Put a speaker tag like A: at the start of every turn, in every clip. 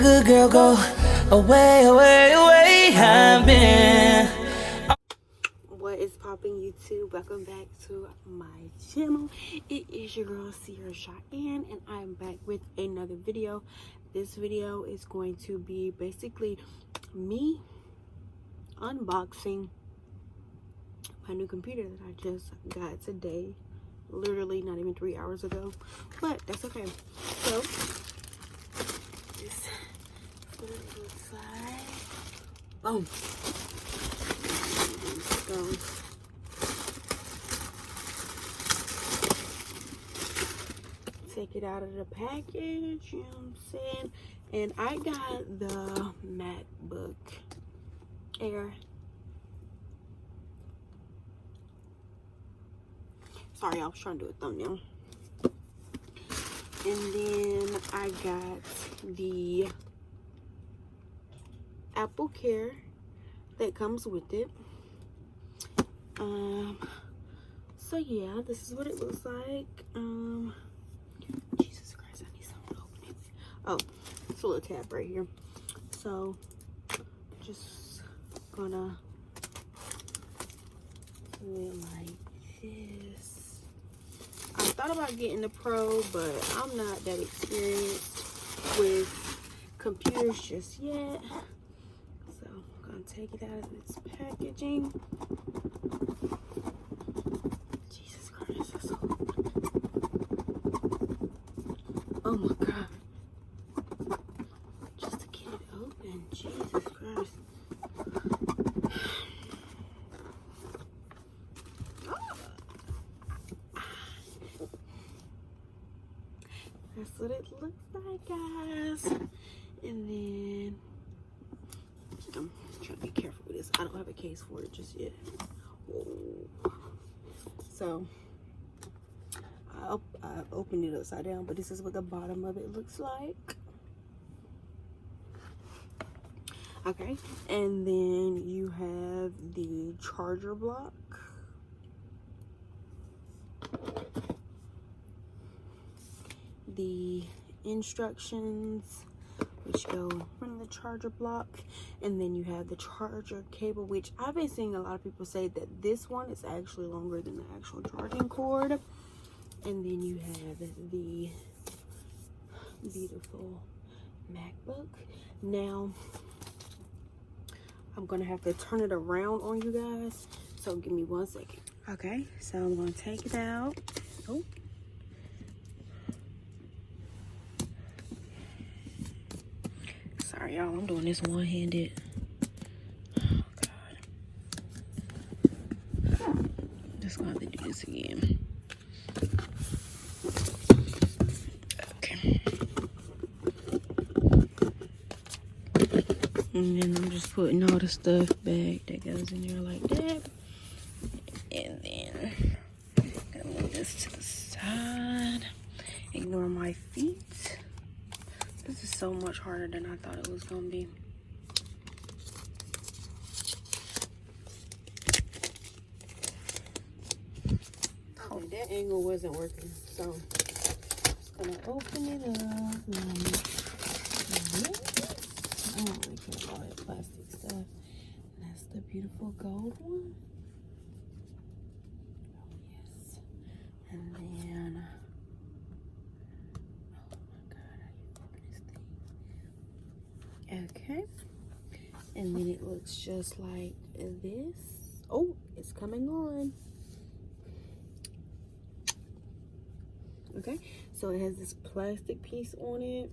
A: Good girl, go away, away, away. I've been.
B: What is popping, YouTube? Welcome back to my channel. It is your girl Sierra Cheyenne, and I'm back with another video. This video is going to be basically me unboxing my new computer that I just got today, literally not even 3 hours ago, but that's okay. So this is what it looks like. Boom. So take it out of the package, you know what I'm saying? And I got the MacBook Air. Sorry, I was trying to do a thumbnail. And then I got the Apple Care that comes with it. So yeah, this is what it looks like. Jesus Christ, I need something to open it. Oh, it's a little tab right here. So just gonna do it like this. I thought about getting the Pro, but I'm not that experienced with computers just yet. So I'm gonna take it out of its packaging. Jesus Christ, that's so... Oh my God. Just to get it open. Jesus Christ. That's what it looks like, guys. And then I'm trying to be careful with this. I don't have a case for it just yet. Whoa. So I opened it upside down, but this is what the bottom of it looks like. Okay, and then you have the charger block. The instructions, which go in front of the charger block, and then you have the charger cable, which I've been seeing a lot of people say that this one is actually longer than the actual charging cord. And then you have the beautiful MacBook. Now I'm gonna have to turn it around on you guys, so give me 1 second. Okay, so I'm gonna take it out. Oh, sorry y'all, I'm doing this one-handed. Oh God, just gonna have to do this again. Okay, and then I'm just putting all the stuff back that goes in there like that. And then I'm gonna move this to the side. Ignore my feet. This is so much harder than I thought it was gonna be. Okay, that angle wasn't working, so just gonna open it up like this. I don't really care about all that plastic stuff. That's the beautiful gold one. Yes. And then, oh my God, how do you open this thing? Okay. And then it looks just like this. Oh, it's coming on. Okay, so it has this plastic piece on it.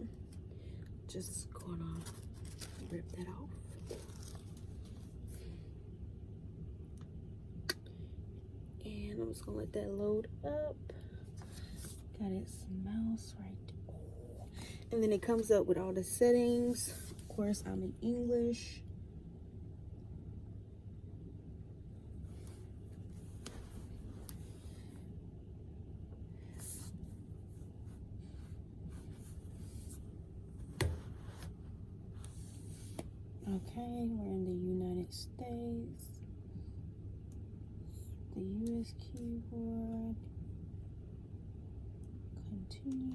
B: Just gonna rip that off. And I'm just gonna let that load up. Got its mouse right there. Oh. And then it comes up with all the settings. Of course, I'm in English. Okay, we're in the United States. The US keyboard. Continue.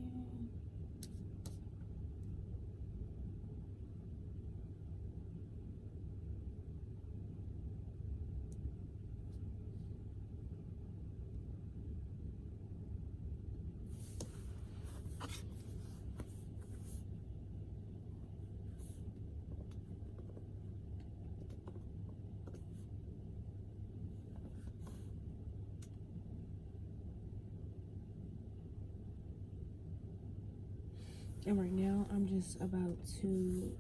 B: And right now, I'm just about to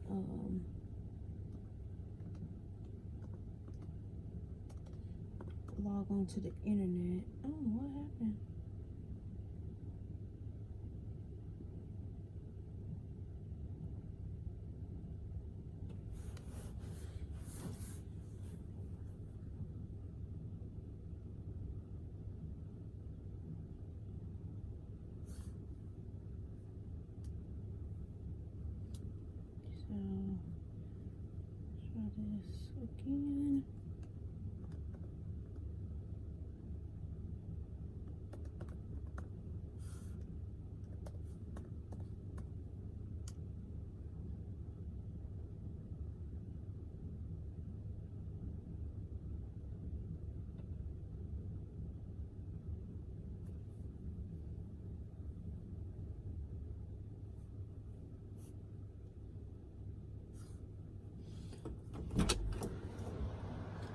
B: log on to the internet. Oh, what happened? So, try this again.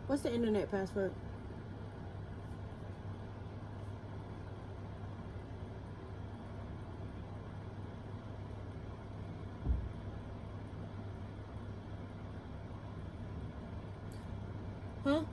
B: What's the internet password? Huh?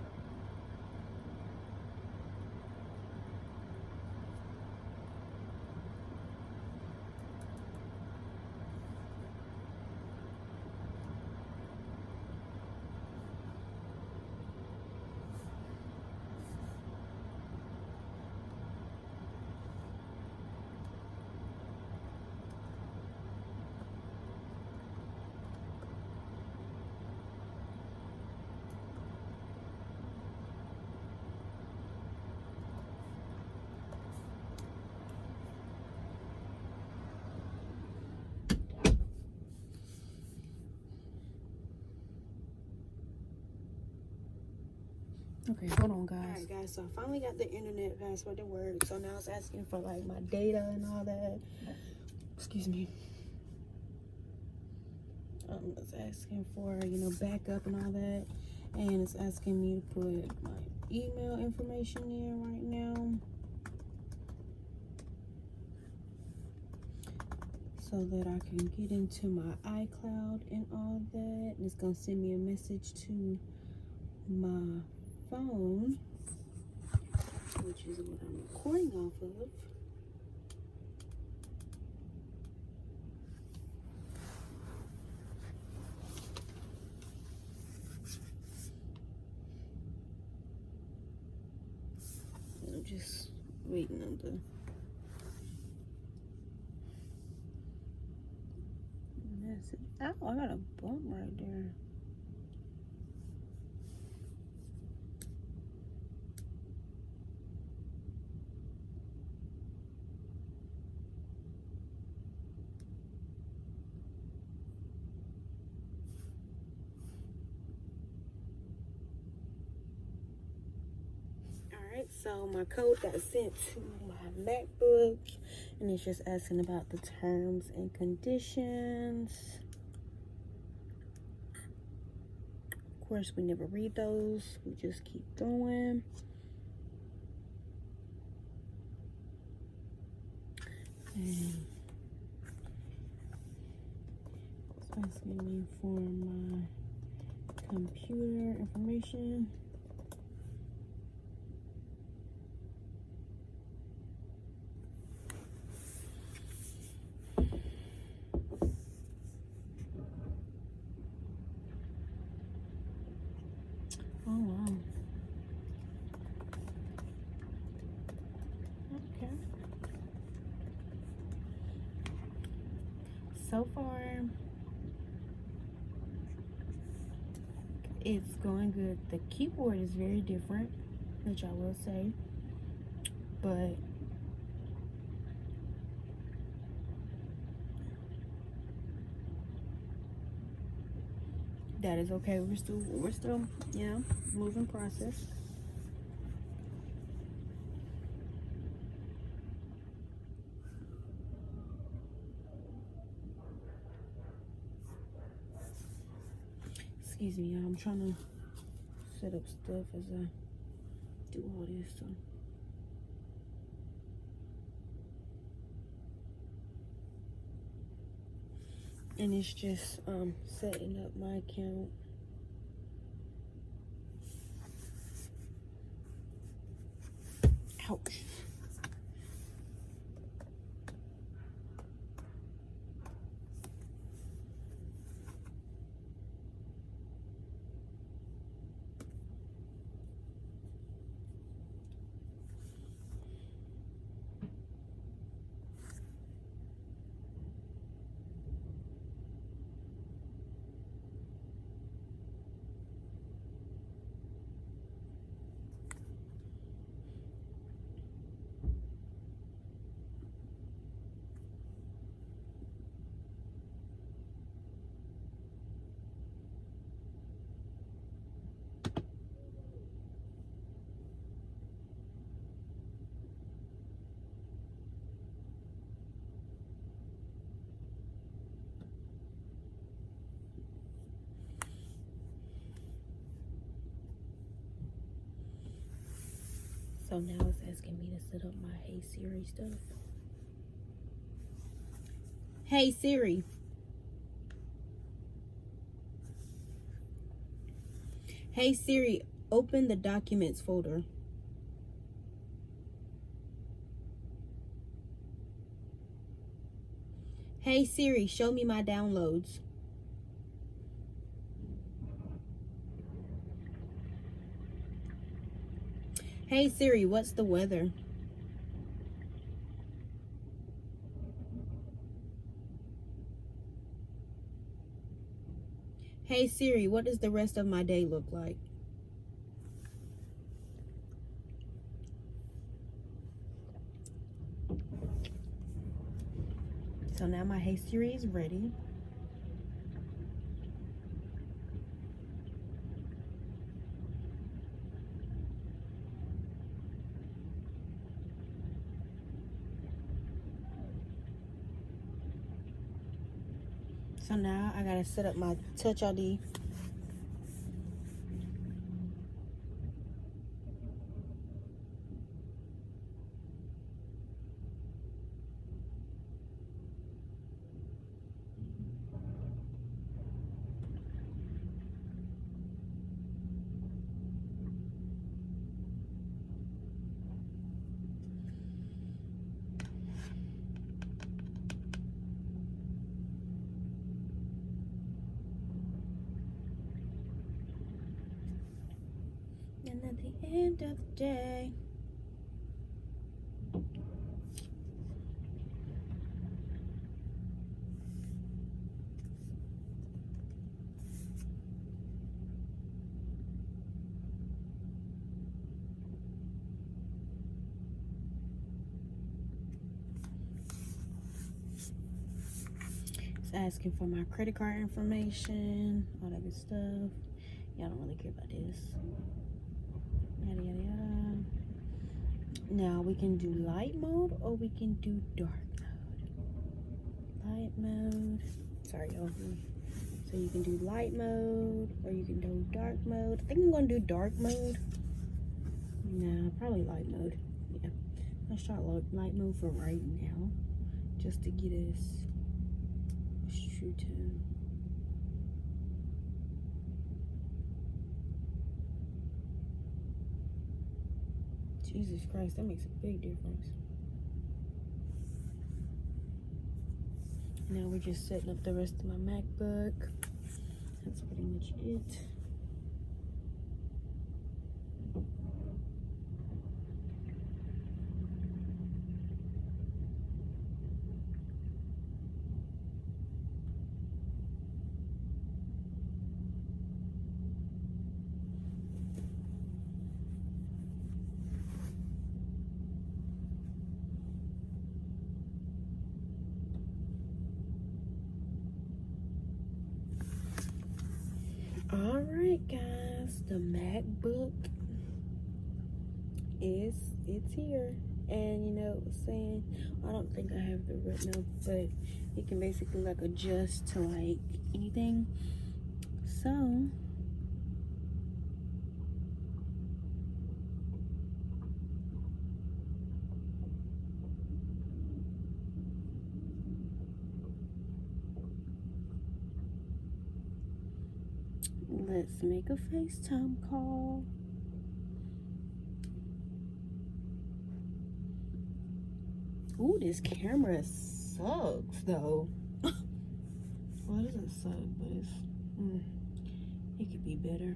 B: Okay, hold on, guys. Alright, guys, so I finally got the internet password to work. So now it's asking for like my data and all that. Excuse me. It's asking for, you know, backup and all that. And it's asking me to put my email information in right now, so that I can get into my iCloud and all that. And it's gonna send me a message to my phone, which is what I'm recording off of. I'm just waiting on the message. Ow, I got a bump right there. Alright, so my code got sent to my MacBook, and it's just asking about the terms and conditions. Of course, we never read those, we just keep going. And it's asking me for my computer information. Oh wow. Okay. So far, it's going good. The keyboard is very different, which I will say, but that is okay. We're still, you know, moving process. Excuse me, y'all. I'm trying to set up stuff as I do all this. So. And it's just setting up my account. Ouch. So now it's asking me to set up my Hey Siri stuff. Hey Siri. Hey Siri, open the documents folder. Hey Siri, show me my downloads. Hey Siri, what's the weather? Hey Siri, what does the rest of my day look like? So now my Hey Siri is ready. So now I gotta set up my Touch ID. And at the end of the day, it's asking for my credit card information, all that good stuff. Y'all don't really care about this. Yada yada yada. Now we can do light mode or we can do dark mode. Light mode. Sorry, y'all. So you can do light mode or you can do dark mode. I think I'm gonna do dark mode. Nah, probably light mode. Yeah. Let's try light mode for right now. Just to get us true tone. Jesus Christ, that makes a big difference. Now we're just setting up the rest of my MacBook. That's pretty much it. All right, guys, the MacBook it's here. And you know, saying I don't think I have the retina, but it can basically like adjust to like anything. So Let's make a FaceTime call. Ooh, this camera sucks though. Well, it doesn't suck, but it could be better.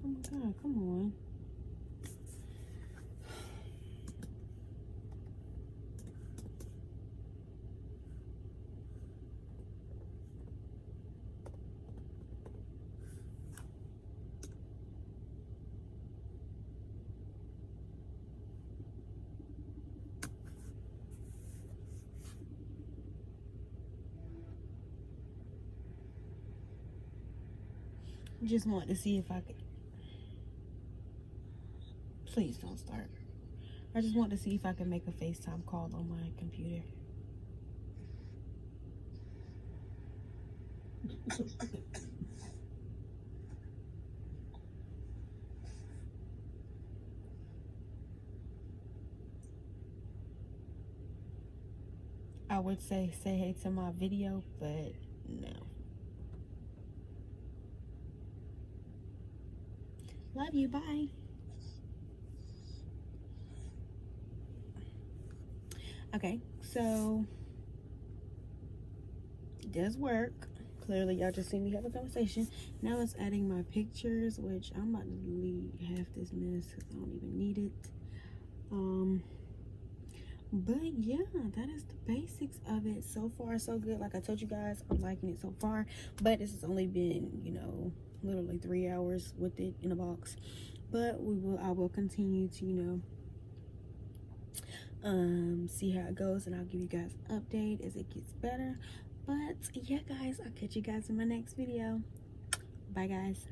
B: Oh my God, come on. Just wanted to see if I could. Please don't start. I just want to see if I can make a FaceTime call on my computer. I would say hey to my video, but no. Love you, bye. Okay, so it does work. Clearly, y'all just seen me have a conversation. Now it's adding my pictures, which I'm about to delete half this mess because I don't even need it. But yeah, that is the basics of it. So far, so good. Like I told you guys, I'm liking it so far. But this has only been, you know, literally 3 hours with it in a box. But I will continue to, you know, see how it goes, and I'll give you guys an update as it gets better. But yeah, guys, I'll catch you guys in my next video. Bye, guys.